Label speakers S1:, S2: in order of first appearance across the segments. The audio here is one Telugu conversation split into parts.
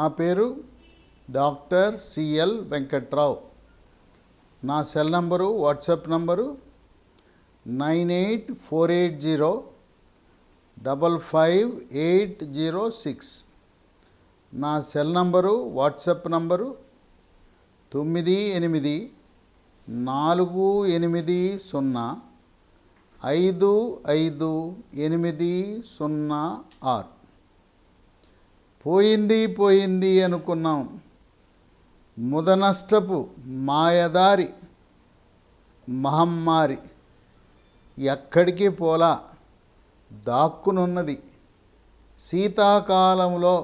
S1: నా పేరు డాక్టర్ సిఎల్ వెంకట్రావు. నా సెల్ నంబరు, వాట్సాప్ నంబరు 9848055806. నా సెల్ నంబరు, వాట్సాప్ నంబరు 9848055806. పోయింది అనుకున్నాం, ముదనష్టపు మాయదారి మహమ్మారి ఎక్కడికి పోలా, దాక్కునున్నది. శీతాకాలంలో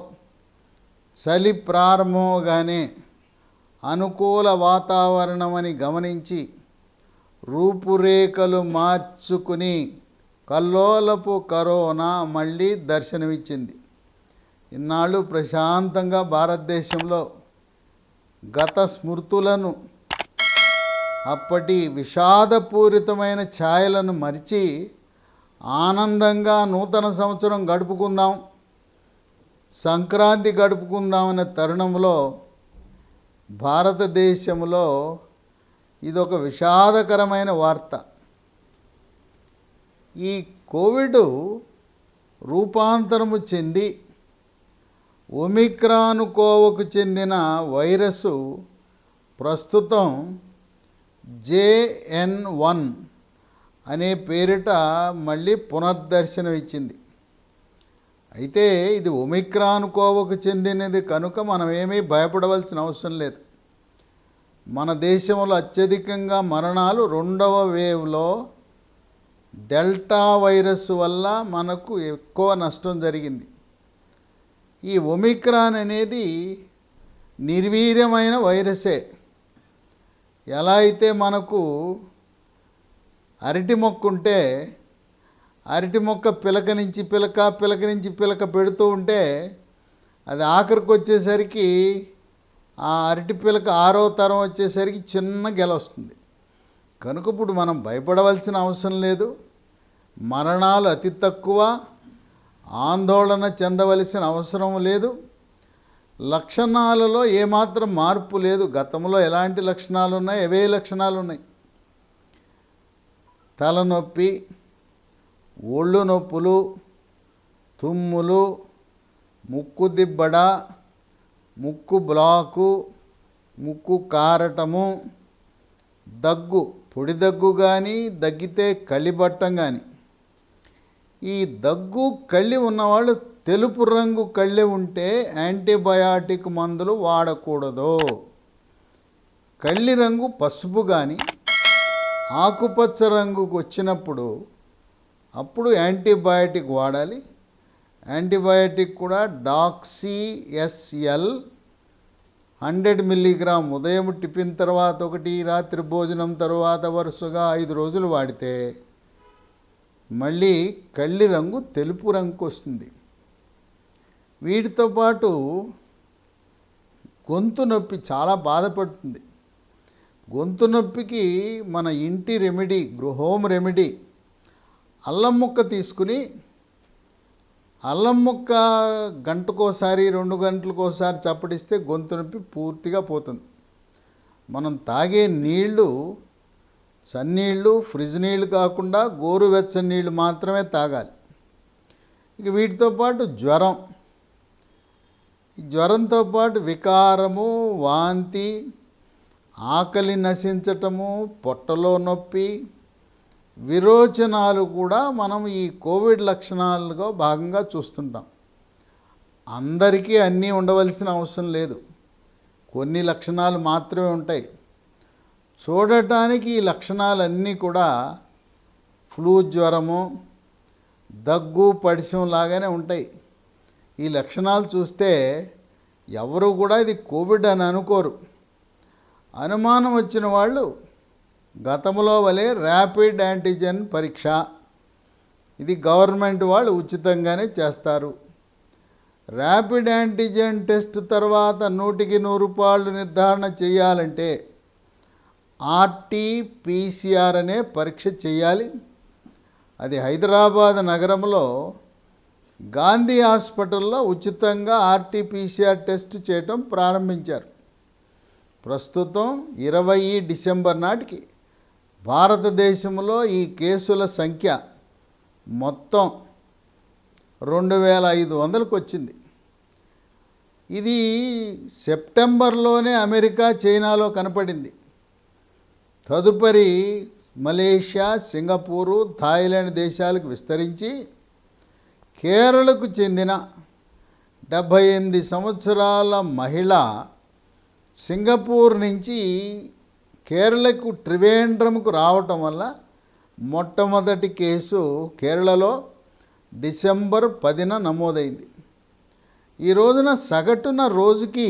S1: చలి ప్రారంభంగానే అనుకూల వాతావరణమని గమనించి రూపురేఖలు మార్చుకుని కల్లోలపు కరోనా మళ్ళీ దర్శనమిచ్చింది. ఇన్నాళ్ళు ప్రశాంతంగా భారతదేశంలో గత స్మృతులను, అప్పటి విషాదపూరితమైన ఛాయలను మరిచి ఆనందంగా నూతన సంవత్సరం గడుపుకుందాం, సంక్రాంతి గడుపుకుందామనే తరుణంలో భారతదేశంలో ఇదొక విషాదకరమైన వార్త. ఈ కోవిడ్ రూపాంతరము చెంది ఒమిక్రాన్ కోవకు చెందిన వైరస్ ప్రస్తుతం JN.1 అనే పేరిట మళ్ళీ పునర్దర్శనం ఇచ్చింది. అయితే ఇది ఒమిక్రాన్ కోవకు చెందినది కనుక మనం ఏమీ భయపడవలసిన అవసరం లేదు. మన దేశంలో అత్యధికంగా మరణాలు రెండవ వేవ్లో డెల్టా వైరస్ వల్ల మనకు ఎక్కువ నష్టం జరిగింది. ఈ ఒమిక్రాన్ అనేది నిర్వీర్యమైన వైరసే. ఎలా అయితే మనకు అరటి మొక్క ఉంటే అరటి మొక్క పిలక నుంచి పిలక పెడుతూ ఉంటే అది ఆఖరికి వచ్చేసరికి ఆ అరటి పిలక 6వ తరం వచ్చేసరికి చిన్న గెల వస్తుంది. కనుక ఇప్పుడు మనం భయపడవలసిన అవసరం లేదు. మరణాలు అతి తక్కువ, ఆందోళన చెందవలసిన అవసరం లేదు. లక్షణాలలో ఏమాత్రం మార్పు లేదు. గతంలో ఎలాంటి లక్షణాలు ఉన్నాయి, అవే లక్షణాలు ఉన్నాయి. తలనొప్పి, ఒళ్ళు నొప్పులు, తుమ్ములు, ముక్కు దిబ్బడ, ముక్కు బ్లాకు, ముక్కు కారటము, దగ్గు, పొడి దగ్గు కానీ, దగ్గితే కళ్ళిబట్టం కానీ. ఈ దగ్గు కళ్ళి ఉన్నవాళ్ళు తెలుపు రంగు కళ్ళి ఉంటే యాంటీబయాటిక్ మందులు వాడకూడదు. కళ్ళి రంగు పసుపు కానీ ఆకుపచ్చ రంగుకు వచ్చినప్పుడు అప్పుడు యాంటీబయాటిక్ వాడాలి. యాంటీబయాటిక్ కూడా డాక్సీఎస్ఎల్ 100 mg ఉదయం టిఫిన్ తర్వాత ఒకటి, రాత్రి భోజనం తర్వాత వరుసగా 5 రోజులు వాడితే మళ్ళీ కళ్ళి రంగు తెలుపు రంగుకు వస్తుంది. వీటితో పాటు గొంతు నొప్పి చాలా బాధపడుతుంది. గొంతు నొప్పికి మన ఇంటి రెమెడీ, హోమ్ రెమెడీ అల్లం ముక్క తీసుకుని, అల్లం ముక్క గంటకోసారి 2 గంటలకోసారి చప్పటిస్తే గొంతు నొప్పి పూర్తిగా పోతుంది. మనం తాగే నీళ్లు చన్నీళ్ళు, ఫ్రిడ్జ్ నీళ్ళు కాకుండా గోరువెచ్చని నీళ్ళు మాత్రమే తాగాలి. ఇక వీటితో పాటు జ్వరంతో పాటు వికారము, వాంతి, ఆకలి నశించటము, పొట్టలో నొప్పి, విరోచనాలు కూడా మనం ఈ కోవిడ్ లక్షణాలుగా భాగంగా చూస్తుంటాం. అందరికీ అన్నీ ఉండవలసిన అవసరం లేదు, కొన్ని లక్షణాలు మాత్రమే ఉంటాయి. చూడటానికి ఈ లక్షణాలన్నీ కూడా ఫ్లూ జ్వరము, దగ్గు, పడిశం లాగానే ఉంటాయి. ఈ లక్షణాలు చూస్తే ఎవరు కూడా ఇది కోవిడ్ అని అనుకోరు. అనుమానం వచ్చిన వాళ్ళు గతంలో వలె ర్యాపిడ్ యాంటీజెన్ పరీక్ష, ఇది గవర్నమెంట్ వాళ్ళు ఉచితంగానే చేస్తారు. ర్యాపిడ్ యాంటీజెన్ టెస్ట్ తర్వాత 100కి 100 రూపాయలు నిర్ధారణ చేయాలంటే RT-PCR అనే పరీక్ష చేయాలి. అది హైదరాబాద్ నగరంలో గాంధీ హాస్పిటల్లో ఉచితంగా ఆర్టీపీసీఆర్ టెస్ట్ చేయటం ప్రారంభించారు. ప్రస్తుతం 20 డిసెంబర్ నాటికి భారతదేశంలో ఈ కేసుల సంఖ్య మొత్తం 2500కు వచ్చింది. ఇది సెప్టెంబర్లోనే అమెరికా, చైనాలో కనపడింది. తదుపరి మలేషియా, సింగపూరు, థాయిలాండ్ దేశాలకు విస్తరించి కేరళకు చెందిన 78 సంవత్సరాల మహిళ సింగపూర్ నుంచి కేరళకు త్రివేంద్రంకు రావటం వల్ల మొట్టమొదటి కేసు కేరళలో డిసెంబర్ 10న నమోదైంది. ఈ రోజున సగటున రోజుకి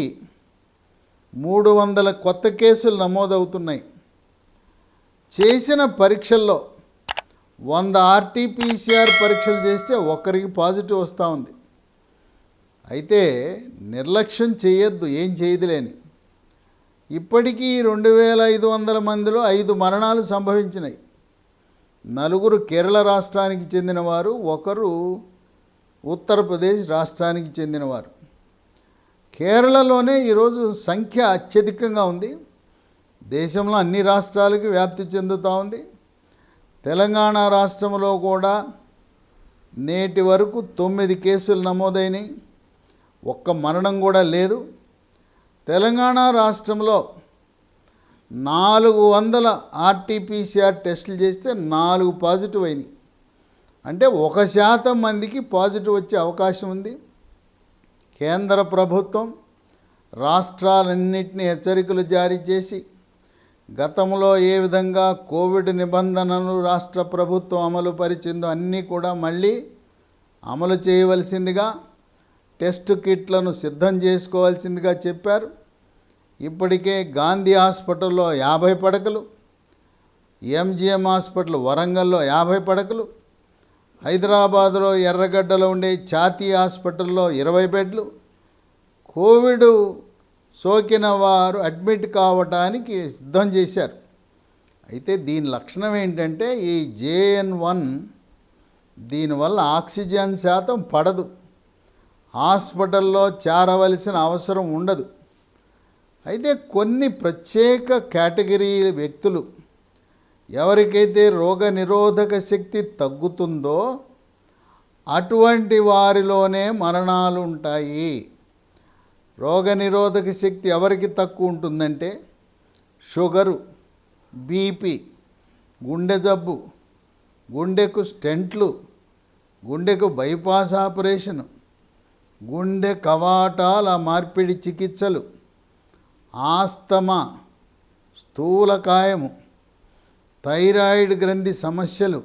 S1: 300 కొత్త కేసులు నమోదవుతున్నాయి. చేసిన పరీక్షల్లో 100 ఆర్టీపీసీఆర్ పరీక్షలు చేస్తే ఒక్కరికి పాజిటివ్ వస్తూ ఉంది. అయితే నిర్లక్ష్యం చేయొద్దు, ఏం చేయదులేని. ఇప్పటికీ 2500 మందిలో 5 మరణాలు సంభవించినాయి. 4 కేరళ రాష్ట్రానికి చెందినవారు, 1 ఉత్తరప్రదేశ్ రాష్ట్రానికి చెందినవారు. కేరళలోనే ఈరోజు సంఖ్య అత్యధికంగా ఉంది. దేశంలో అన్ని రాష్ట్రాలకు వ్యాప్తి చెందుతూ ఉంది. తెలంగాణ రాష్ట్రంలో కూడా నేటి వరకు 9 కేసులు నమోదైనవి, ఒక్క మరణం కూడా లేదు. తెలంగాణ రాష్ట్రంలో 400 ఆర్టీపీసీఆర్ టెస్టులు చేస్తే 4 పాజిటివ్ అయినాయి. అంటే 1% మందికి పాజిటివ్ వచ్చే అవకాశం ఉంది. కేంద్ర ప్రభుత్వం రాష్ట్రాలన్నింటినీ హెచ్చరికలు జారీ చేసి గతంలో ఏ విధంగా కోవిడ్ నిబంధనలు రాష్ట్ర ప్రభుత్వం అమలు పరిచిందో అన్నీ కూడా మళ్ళీ అమలు చేయవలసిందిగా, టెస్ట్ కిట్లను సిద్ధం చేసుకోవాల్సిందిగా చెప్పారు. ఇప్పటికే గాంధీ హాస్పిటల్లో 50 పడకలు, ఎంజిఎం హాస్పిటల్ వరంగల్లో 50 పడకలు, హైదరాబాదులో ఎర్రగడ్డలో ఉండే ఛాతీ హాస్పిటల్లో 20 బెడ్లు, కోవిడ్ సోకిన వారు అడ్మిట్ కావటానికి సిద్ధం చేశారు. అయితే దీని లక్షణం ఏంటంటే ఈ JN1 దీనివల్ల ఆక్సిజన్ శాతం పడదు, హాస్పిటల్లో చేరవలసిన అవసరం ఉండదు. అయితే కొన్ని ప్రత్యేక కేటగిరీ వ్యక్తులు, ఎవరికైతే రోగనిరోధక శక్తి తగ్గుతుందో అటువంటి వారిలోనే మరణాలు ఉంటాయి. రోగనిరోధక శక్తి ఎవరికి తక్కువ ఉంటుందంటే షుగరు, బీపీ, గుండె జబ్బు, గుండెకు స్టెంట్లు, గుండెకు బైపాస్ ఆపరేషను, గుండె కవాటాల మార్పిడి చికిత్సలు, ఆస్తమా, స్థూలకాయము, థైరాయిడ్ గ్రంథి సమస్యలు,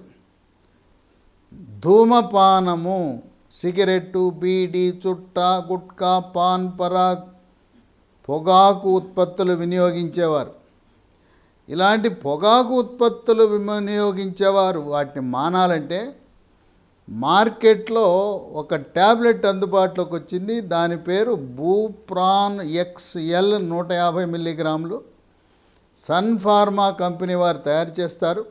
S1: ధూమపానము, సిగరెట్టు, బీడీ, చుట్టా, గుట్కా, పాన్ పరాగ్, పొగాకు ఉత్పత్తులు వినియోగించేవారు. ఇలాంటి పొగాకు ఉత్పత్తులు వినియోగించేవారు వాటిని మానాలంటే మార్కెట్లో ఒక ట్యాబ్లెట్ అందుబాటులోకి వచ్చింది. దాని పేరు బూప్రాన్ XL 150 మిల్లీగ్రాములు. సన్ ఫార్మా కంపెనీ వారు తయారు చేస్తారు.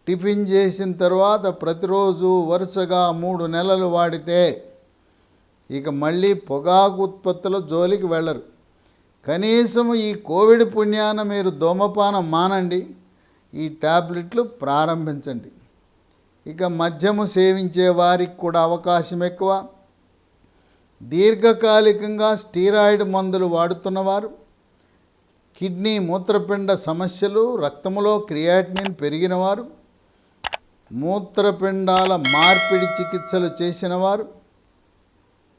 S1: టిఫిన్ చేసిన తర్వాత ప్రతిరోజు వరుసగా 3 నెలలు వాడితే ఇక మళ్ళీ పొగాకు ఉత్పత్తుల జోలికి వెళ్ళరు. కనీసం ఈ కోవిడ్ పుణ్యాన మీరు ధూమపానం మానండి, ఈ టాబ్లెట్లు ప్రారంభించండి. ఇక మద్యము సేవించే వారికి కూడా అవకాశం ఎక్కువ. దీర్ఘకాలికంగా స్టీరాయిడ్ మందులు వాడుతున్నవారు, కిడ్నీ మూత్రపిండ సమస్యలు, రక్తంలో క్రియాటినిన్ పెరిగినవారు, మూత్రపిండాల మార్పిడి చికిత్సలు చేసినవారు,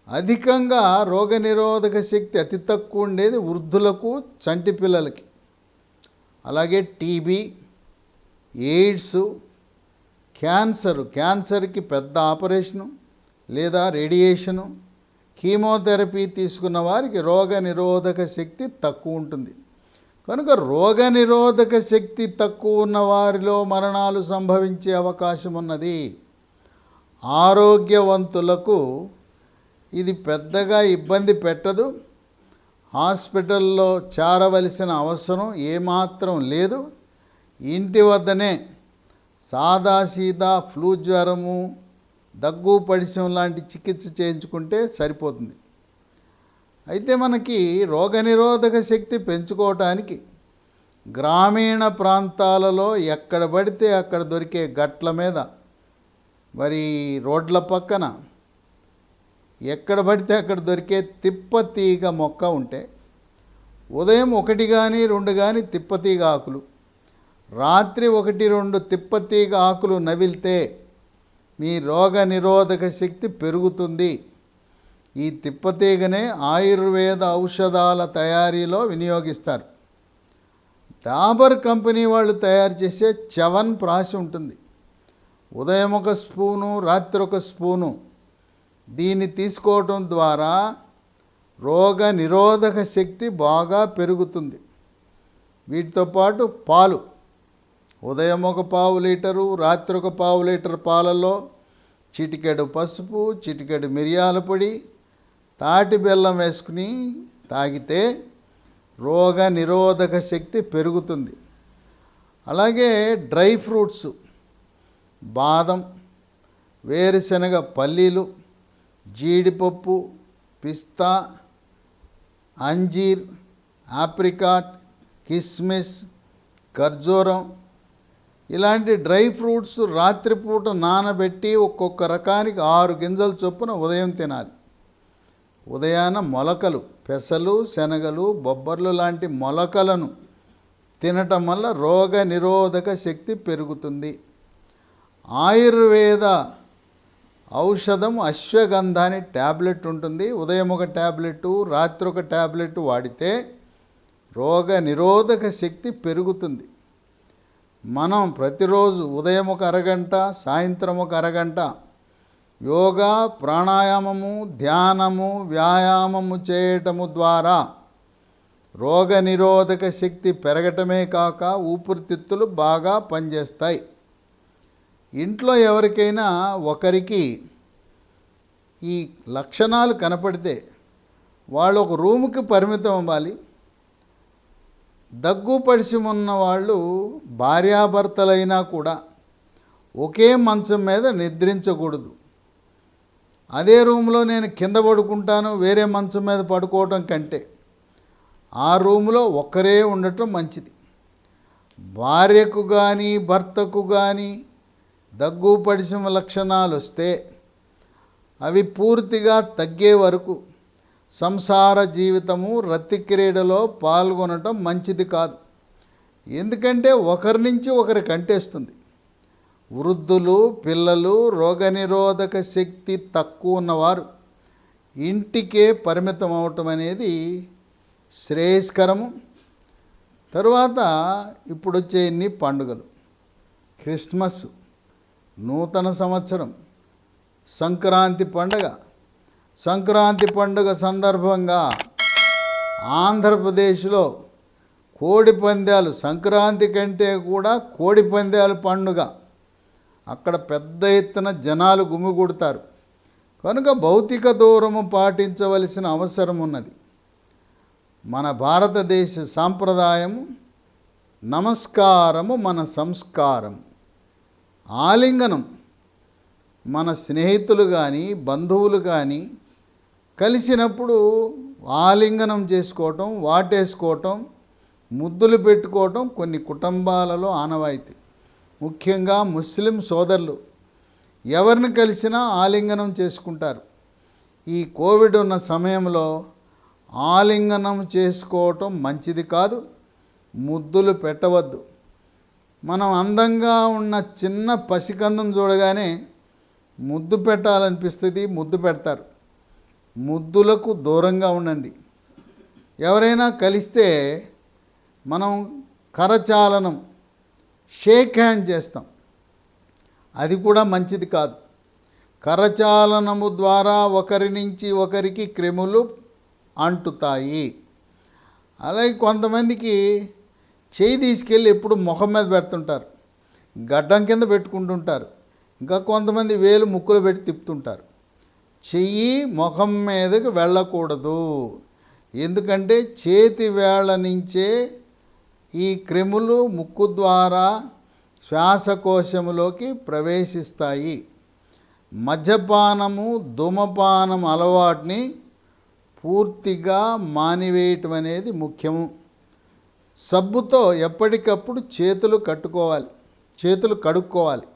S1: అధికంగా రోగనిరోధక శక్తి అతి తక్కువ ఉండేది వృద్ధులకు, చంటి పిల్లలకి, అలాగే టీబీ, ఎయిడ్స్, క్యాన్సర్కి పెద్ద ఆపరేషను లేదా రేడియేషను, కీమోథెరపీ తీసుకున్న వారికి రోగనిరోధక శక్తి తక్కువ ఉంటుంది. కనుక రోగనిరోధక శక్తి తక్కువ ఉన్న వారిలో మరణాలు సంభవించే అవకాశం ఉన్నది. ఆరోగ్యవంతులకు ఇది పెద్దగా ఇబ్బంది పెట్టదు. హాస్పిటల్లో చేరవలసిన అవసరం ఏమాత్రం లేదు. ఇంటి వద్దనే సాదాసీదా ఫ్లూ జ్వరము, దగ్గు పడిశం లాంటి చికిత్స చేయించుకుంటే సరిపోతుంది. అయితే మనకి రోగనిరోధక శక్తి పెంచుకోవటానికి గ్రామీణ ప్రాంతాలలో ఎక్కడ పడితే అక్కడ దొరికే గట్ల మీద, మరి రోడ్ల పక్కన ఎక్కడ పడితే అక్కడ దొరికే తిప్పతీగ మొక్క ఉంటే ఉదయం 1 కానీ 2 కానీ తిప్పతీగ ఆకులు, రాత్రి 1-2 తిప్పతీగ ఆకులు నవిలితే మీ రోగ నిరోధక శక్తి పెరుగుతుంది. ఈ తిప్పతీగనే ఆయుర్వేద ఔషధాల తయారీలో వినియోగిస్తారు. డాబర్ కంపెనీ వాళ్ళు తయారు చేసే చవన్ ప్రాష్ ఉంటుంది. ఉదయం 1 స్పూను, రాత్రి 1 స్పూను దీన్ని తీసుకోవటం ద్వారా రోగ నిరోధక శక్తి బాగా పెరుగుతుంది. వీటితో పాటు పాలు, ఉదయం 1 పావు లీటరు, రాత్రి 1 పావు లీటర్ పాలలో చిటికెడు పసుపు, చిటికెడు మిరియాల పొడి, తాటి బెల్లం వేసుకుని తాగితే రోగ నిరోధక శక్తి పెరుగుతుంది. అలాగే డ్రై ఫ్రూట్స్, బాదం, వేరుశనగ పల్లీలు, జీడిపప్పు, పిస్తా, అంజీర్, ఆప్రికాట్, కిస్మిస్, ఖర్జూరం ఇలాంటి డ్రై ఫ్రూట్స్ రాత్రిపూట నానబెట్టి ఒక్కొక్క రకానికి 6 గింజల చొప్పున ఉదయం తినాలి. ఉదయాన మొలకలు, పెసలు, శనగలు, బొబ్బర్లు లాంటి మొలకలను తినటం వల్ల రోగ నిరోధక శక్తి పెరుగుతుంది. ఆయుర్వేద ఔషధం అశ్వగంధ అని ట్యాబ్లెట్ ఉంటుంది. ఉదయం 1 ట్యాబ్లెట్, రాత్రి 1 ట్యాబ్లెట్ వాడితే రోగ నిరోధక శక్తి పెరుగుతుంది. మనం ప్రతిరోజు ఉదయం 1 అరగంట, సాయంత్రం 1 అరగంట యోగా, ప్రాణాయామము, ధ్యానము, వ్యాయామము చేయటము ద్వారా రోగ నిరోధక శక్తి పెరగటమే కాక ఊపిరితిత్తులు బాగా పనిచేస్తాయి. ఇంట్లో ఎవరికైనా ఒకరికి ఈ లక్షణాలు కనపడితే వాళ్ళు ఒక రూముకి పరిమితం అవ్వాలి. దగ్గు పడిశం ఉన్న వాళ్ళు భార్యాభర్తలైనా కూడా ఒకే మంచం మీద నిద్రించకూడదు. అదే రూమ్లో నేను కింద పడుకుంటాను, వేరే మంచం మీద పడుకోవటం కంటే ఆ రూమ్లో ఒక్కరే ఉండటం మంచిది. భార్యకు కానీ భర్తకు కానీ దగ్గు పడిశం లక్షణాలు వస్తే అవి పూర్తిగా తగ్గే వరకు సంసార జీవితము, రతి క్రీడలో పాల్గొనటం మంచిది కాదు. ఎందుకంటే ఒకరి నుంచి ఒకరికి అంటేస్తుంది. వృద్ధులు, పిల్లలు, రోగనిరోధక శక్తి తక్కువ ఉన్నవారు ఇంటికే పరిమితం అవటం అనేది శ్రేయస్కరము. తరువాత ఇప్పుడు వచ్చే ఎన్ని పండుగలు, క్రిస్మస్, నూతన సంవత్సరం, సంక్రాంతి పండుగ. సంక్రాంతి పండుగ సందర్భంగా ఆంధ్రప్రదేశ్లో కోడి పందాలు, సంక్రాంతి కంటే కూడా కోడి పందాలు పండుగ. అక్కడ పెద్ద ఎత్తున జనాలు గుమిగూడతారు. కనుక భౌతిక దూరము పాటించవలసిన అవసరం ఉన్నది. మన భారతదేశ సాంప్రదాయము నమస్కారము మన సంస్కారం. ఆలింగనం మన స్నేహితులు కానీ బంధువులు కానీ కలిసినప్పుడు ఆలింగనం చేసుకోవటం, వాటేసుకోవటం, ముద్దులు పెట్టుకోవటం కొన్ని కుటుంబాలలో ఆనవాయితీ. ముఖ్యంగా ముస్లిం సోదరులు ఎవరిని కలిసినా ఆలింగనం చేసుకుంటారు. ఈ కోవిడ్ ఉన్న సమయంలో ఆలింగనం చేసుకోవటం మంచిది కాదు, ముద్దులు పెట్టవద్దు. మనం అందంగా ఉన్న చిన్న పసికందం చూడగానే ముద్దు పెట్టాలనిపిస్తుంది, ముద్దు పెడతారు. ముద్దులకు దూరంగా ఉండండి. ఎవరైనా కలిస్తే మనం కరచాలనం, షేక్ హ్యాండ్ చేస్తాం, అది కూడా మంచిది కాదు. కరచాలనము ద్వారా ఒకరి నుంచి ఒకరికి క్రిములు అంటుతాయి. అలాగే కొంతమందికి చేయి తీసుకెళ్ళి ఎప్పుడు ముఖం మీద పెడుతుంటారు, గడ్డం కింద పెట్టుకుంటుంటారు. ఇంకా కొంతమంది వేలు ముక్కులు పెట్టి తిప్పుతుంటారు. చెయ్యి ముఖం మీదకి వెళ్ళకూడదు. ఎందుకంటే చేతి వేళ్ళ నుంచే ఈ క్రిములు ముక్కు ద్వారా శ్వాసకోశములోకి ప్రవేశిస్తాయి. మద్యపానము ధూమపానం అలవాటుని పూర్తిగా మానివేయటం అనేది ముఖ్యము. సబ్బుతో ఎప్పటికప్పుడు చేతులు కడుక్కోవాలి.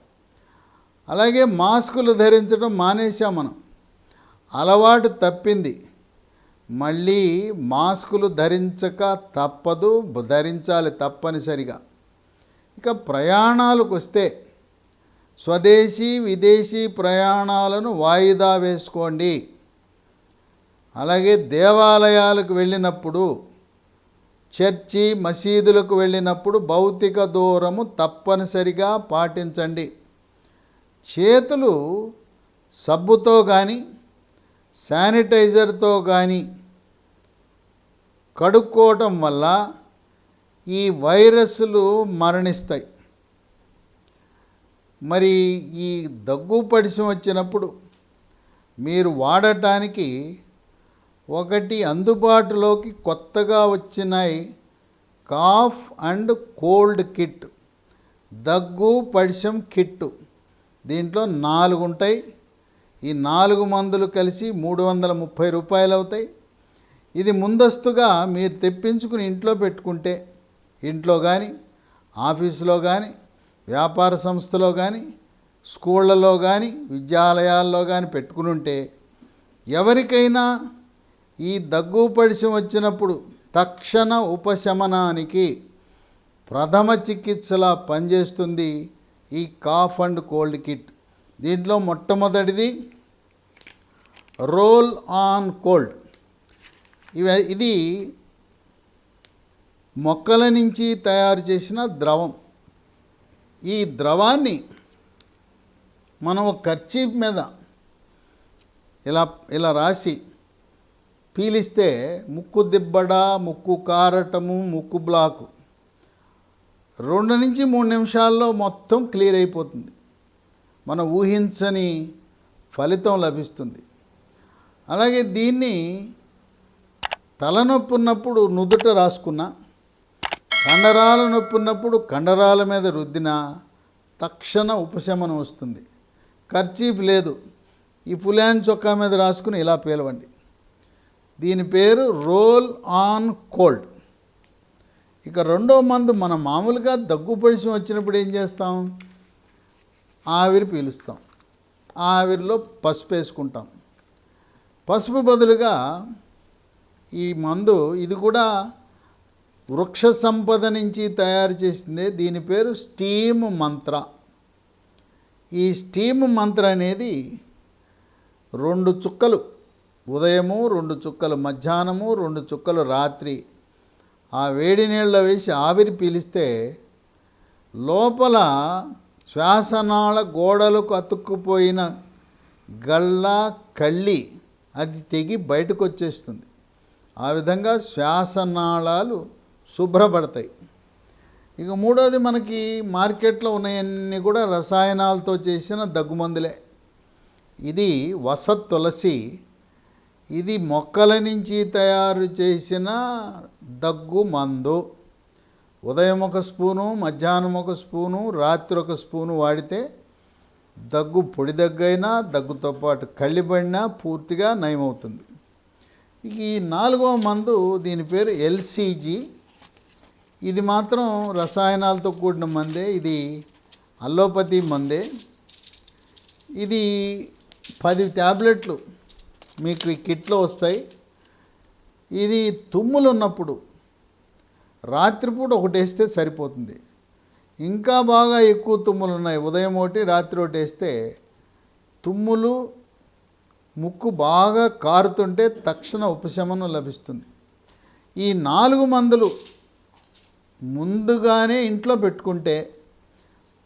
S1: అలాగే మాస్కులు ధరించడం మానేశాం మనం, అలవాటు తప్పింది. మళ్ళీ మాస్కులు ధరించాలి తప్పనిసరిగా. ఇక ప్రయాణాలకు వస్తే స్వదేశీ విదేశీ ప్రయాణాలను వాయిదా వేసుకోండి. అలాగే దేవాలయాలకు వెళ్ళినప్పుడు, చర్చి మసీదులకు వెళ్ళినప్పుడు భౌతిక దూరము తప్పనిసరిగా పాటించండి. చేతులు సబ్బుతో కానీ శానిటైజర్తో కానీ కడుక్కోవటం వల్ల ఈ వైరస్లు మరణిస్తాయి. మరి ఈ దగ్గు పడిసం వచ్చినప్పుడు మీరు వాడటానికి ఒకటి అందుబాటులోకి కొత్తగా వచ్చినాయి, కాఫ్ అండ్ కోల్డ్ కిట్, దగ్గు పడిసం కిట్టు. దీంట్లో 4 ఉంటాయి. ఈ 4 మందులు కలిసి 330 రూపాయలు అవుతాయి. ఇది ముందస్తుగా మీరు తెప్పించుకుని ఇంట్లో పెట్టుకుంటే, ఇంట్లో కానీ ఆఫీసులో కానీ వ్యాపార సంస్థలో కానీ స్కూళ్ళలో కానీ విద్యాలయాల్లో కానీ పెట్టుకుని ఉంటే, ఎవరికైనా ఈ దగ్గు పడిసం వచ్చినప్పుడు తక్షణ ఉపశమనానికి ప్రథమ చికిత్సలా పనిచేస్తుంది ఈ కాఫ్ అండ్ కోల్డ్ కిట్. దీంట్లో మొట్టమొదటిది రోల్ ఆన్ కోల్డ్. ఇది మొక్కల నుంచి తయారు చేసిన ద్రవం. ఈ ద్రవాన్ని మనం కర్చీఫ్ మీద ఇలా రాసి పీలిస్తే ముక్కు దిబ్బడ, ముక్కు కారటము, ముక్కు బ్లాకు 2 నుంచి 3 నిమిషాల్లో మొత్తం క్లియర్ అయిపోతుంది. మనం ఊహించని ఫలితం లభిస్తుంది. అలాగే దీన్ని తలనొప్పి ఉన్నప్పుడు నుదుట రాసుకున్నా, కండరాల నొప్పి ఉన్నప్పుడు కండరాల మీద రుద్దినా తక్షణ ఉపశమనం వస్తుంది. కర్చీఫ్ లేదు, ఈ ఫులాన్ చొక్కా మీద రాసుకుని ఇలా పేలవండి. దీని పేరు రోల్ ఆన్ కోల్డ్. ఇక రెండో మందు, మనం మామూలుగా దగ్గు పడిసం వచ్చినప్పుడు ఏం చేస్తాం? ఆవిరి పీలుస్తాం, ఆవిరిలో పసుపు వేసుకుంటాం. పసుపు బదులుగా ఈ మందు, ఇది కూడా వృక్ష సంపద నుంచి తయారు చేసిందే. దీని పేరు స్టీమ్ మంత్ర. ఈ స్టీమ్ మంత్ర అనేది 2 చుక్కలు ఉదయము, 2 చుక్కలు మధ్యాహ్నము, 2 చుక్కలు రాత్రి ఆ వేడి నీళ్ళలో వేసి ఆవిరి పీలిస్తే లోపల శ్వాసనాళ గోడలకు అతుక్కుపోయిన కళ్ళి అది తెగి బయటకు వచ్చేస్తుంది. ఆ విధంగా శ్వాసనాళాలు శుభ్రపడతాయి. ఇక మూడోది, మనకి మార్కెట్లో ఉన్నాయన్నీ కూడా రసాయనాలతో చేసిన దగ్గుమందులే. ఇది వసత్ తులసి. ఇది మొక్కల నుంచి తయారు చేసిన దగ్గు మందు. ఉదయం 1 స్పూను, మధ్యాహ్నం 1 స్పూను, రాత్రి 1 స్పూను వాడితే దగ్గు, పొడి దగ్గైనా దగ్గుతో పాటు కళ్ళిపడినా పూర్తిగా నయమవుతుంది. ఈ 4వ మందు, దీని పేరు ఎల్సిజి. ఇది మాత్రం రసాయనాలతో కూడిన మందే. ఇది అల్లోపతి మందే. ఇది 10 ట్యాబ్లెట్లు మీకు ఈ కిట్లో వస్తాయి. ఇది తుమ్ములు ఉన్నప్పుడు రాత్రిపూట ఒకటి వేస్తే సరిపోతుంది. ఇంకా బాగా ఎక్కువ తుమ్ములు ఉన్నాయి, ఉదయం ఒకటి రాత్రి ఒకటి వేస్తే తుమ్ములు, ముక్కు బాగా కారుతుంటే తక్షణ ఉపశమనం లభిస్తుంది. ఈ 4 మందులు ముందుగానే ఇంట్లో పెట్టుకుంటే,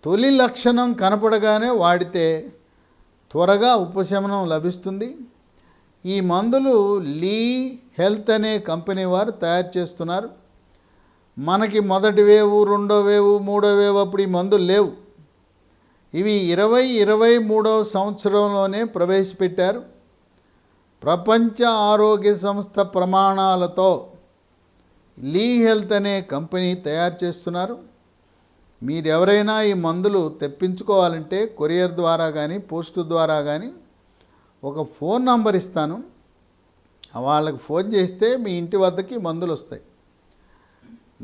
S1: తొలి లక్షణం కనపడగానే వాడితే త్వరగా ఉపశమనం లభిస్తుంది. ఈ మందులు లీ హెల్త్ అనే కంపెనీ వారు తయారు చేస్తున్నారు. మనకి మొదటి వేవ్, రెండో వేవ్, మూడో వేవ్ అప్పుడు ఈ మందులు లేవు. ఇవి 2023వ సంవత్సరంలోనే ప్రవేశపెట్టారు. ప్రపంచ ఆరోగ్య సంస్థ ప్రమాణాలతో లీ హెల్త్ అనే కంపెనీ తయారు చేస్తున్నారు. మీరు ఎవరైనా ఈ మందులు తెప్పించుకోవాలంటే కొరియర్ ద్వారా కానీ పోస్ట్ ద్వారా కానీ ఒక ఫోన్ నంబర్ ఇస్తాను, వాళ్ళకి ఫోన్ చేస్తే మీ ఇంటి వద్దకి మందులు వస్తాయి.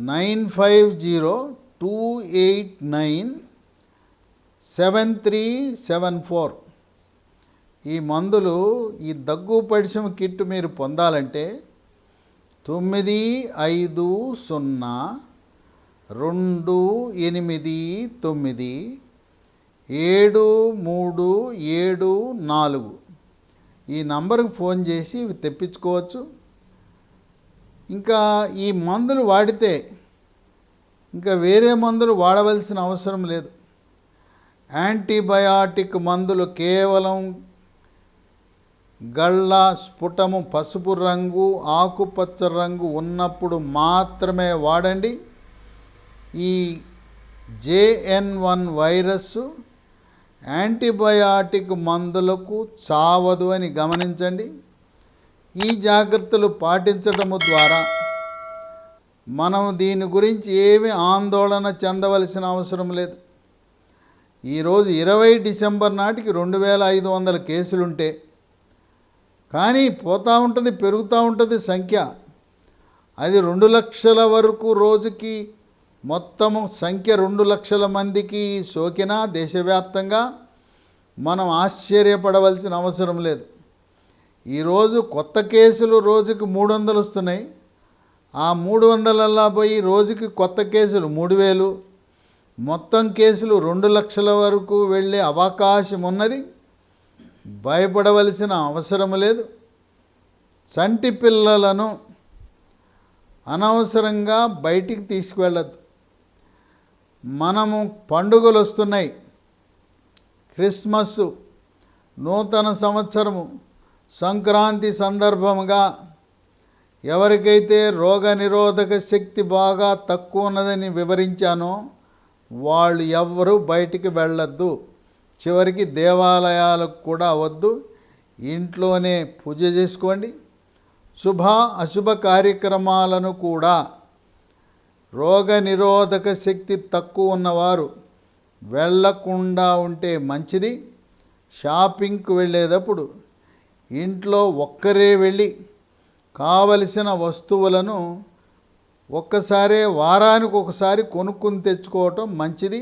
S1: 9502897374. ఈ మందులు, ఈ దగ్గు పడిశం కిట్ మీరు పొందాలంటే 9502897374 ఈ నంబర్కి ఫోన్ చేసి ఇవి తెప్పించుకోవచ్చు. ఇంకా ఈ మందులు వాడితే ఇంకా వేరే మందులు వాడవలసిన అవసరం లేదు. యాంటీబయాటిక్ మందులు కేవలం గళ్ళ స్ఫుటము పసుపు రంగు ఆకుపచ్చ రంగు ఉన్నప్పుడు మాత్రమే వాడండి. ఈ JN1 వైరస్ యాంటీబయాటిక్ మందులకు చావదు అని గమనించండి. ఈ జాగ్రత్తలు పాటించడము ద్వారా మనం దీని గురించి ఏమీ ఆందోళన చెందవలసిన అవసరం లేదు. ఈరోజు 20 డిసెంబర్ నాటికి 2500 కేసులుంటే, కానీ పోతూ ఉంటుంది, పెరుగుతూ ఉంటుంది సంఖ్య. అది 2 లక్షల వరకు రోజుకి మొత్తము సంఖ్య 2 లక్షల మందికి సోకినా దేశవ్యాప్తంగా మనం ఆశ్చర్యపడవలసిన అవసరం లేదు. ఈరోజు కొత్త కేసులు రోజుకి 300 వస్తున్నాయి. ఆ 300ల్లా పోయి రోజుకి కొత్త కేసులు 3000, మొత్తం కేసులు 2 లక్షల వరకు వెళ్ళే అవకాశం ఉన్నది. భయపడవలసిన అవసరం లేదు. చంటి పిల్లలను అనవసరంగా బయటికి తీసుకువెళ్ళద్దు. మనము పండుగలు వస్తున్నాయి, క్రిస్మస్, నూతన సంవత్సరము, సంక్రాంతి సందర్భంగా ఎవరికైతే రోగనిరోధక శక్తి బాగా తక్కువ ఉన్నదని వివరించానో వాళ్ళు ఎవ్వరూ బయటికి వెళ్ళొద్దు. చివరికి దేవాలయాలకు కూడా వద్దు, ఇంట్లోనే పూజ చేసుకోండి. శుభ అశుభ కార్యక్రమాలను కూడా రోగనిరోధక శక్తి తక్కువ ఉన్నవారు వెళ్ళకుండా ఉంటే మంచిది. షాపింగ్కు వెళ్ళేటప్పుడు ఇంట్లో ఒక్కరే వెళ్ళి కావలసిన వస్తువులను ఒక్కసారే వారానికి ఒకసారి కొనుక్కుని తెచ్చుకోవటం మంచిది.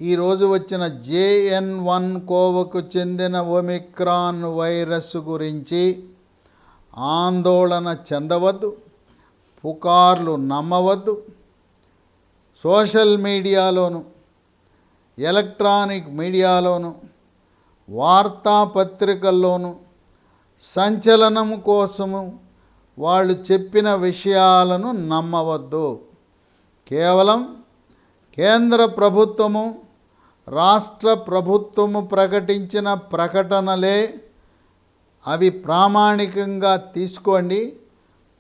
S1: ఈరోజు వచ్చిన JN1 కోవకు చెందిన ఒమిక్రాన్ వైరస్ గురించి ఆందోళన చెందవద్దు, పుకార్లు నమ్మవద్దు. సోషల్ మీడియాలోను, ఎలక్ట్రానిక్ మీడియాలోను, వార్తాపత్రికల్లోనూ సంచలనం కోసము వాళ్ళు చెప్పిన విషయాలను నమ్మవద్దు. కేవలం కేంద్ర ప్రభుత్వము, రాష్ట్ర ప్రభుత్వము ప్రకటించిన ప్రకటనలే అవి ప్రామాణికంగా తీసుకోండి.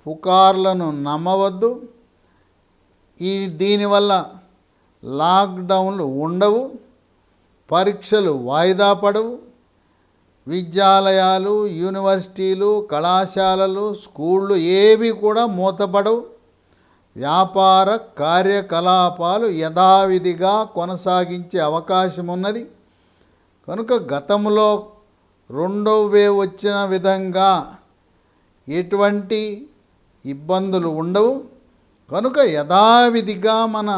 S1: పుకార్లను నమ్మవద్దు. దీనివల్ల లాక్డౌన్లు ఉండవు, పరీక్షలు వాయిదా పడవు, విద్యాలయాలు, యూనివర్సిటీలు, కళాశాలలు, స్కూళ్ళు ఏవి కూడా మూతపడవు. వ్యాపార కార్యకలాపాలు యథావిధిగా కొనసాగించే అవకాశం ఉన్నది. కనుక గతంలో 2వ వేవ్ వచ్చిన విధంగా ఎటువంటి ఇబ్బందులు ఉండవు. కనుక యథావిధిగా మన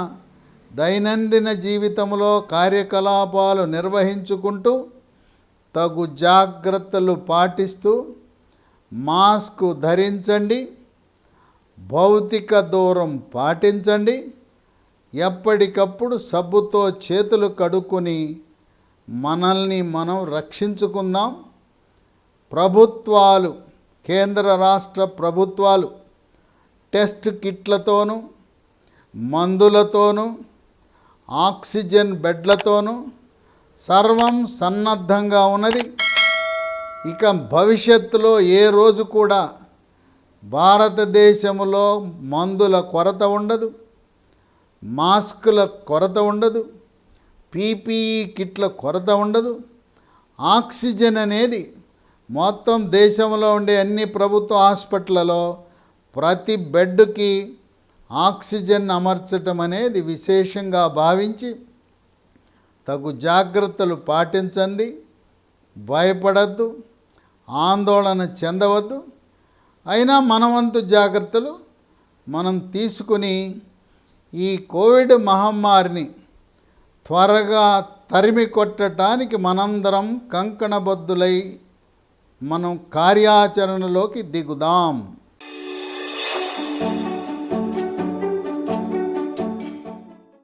S1: దైనందిన జీవితంలో కార్యకలాపాలు నిర్వహించుకుంటూ తగు జాగ్రత్తలు పాటిస్తూ మాస్క్ ధరించండి, భౌతిక దూరం పాటించండి, ఎప్పటికప్పుడు సబ్బుతో చేతులు కడుక్కొని మనల్ని మనం రక్షించుకుందాం. ప్రభుత్వాలు, కేంద్ర రాష్ట్ర ప్రభుత్వాలు టెస్ట్ కిట్లతోనూ, మందులతోనూ, ఆక్సిజన్ బెడ్లతోనూ సర్వం సన్నద్ధంగా ఉన్నది. ఇక భవిష్యత్తులో ఏ రోజు కూడా భారతదేశంలో మందుల కొరత ఉండదు, మాస్కుల కొరత ఉండదు, PPE కిట్ల కొరత ఉండదు. ఆక్సిజన్ అనేది మొత్తం దేశంలో ఉండే అన్ని ప్రభుత్వ హాస్పిటళ్లలో ప్రతి బెడ్కి ఆక్సిజన్ అమర్చటం అనేది విశేషంగా భావించి తగు జాగ్రత్తలు పాటించండి. భయపడద్దు, ఆందోళన చెందవద్దు. అయినా మనవంతు జాగ్రత్తలు మనం తీసుకుని ఈ కోవిడ్ మహమ్మారిని త్వరగా తరిమి కొట్టడానికి మనందరం కంకణబద్ధులై మనం కార్యాచరణలోకి దిగుదాం.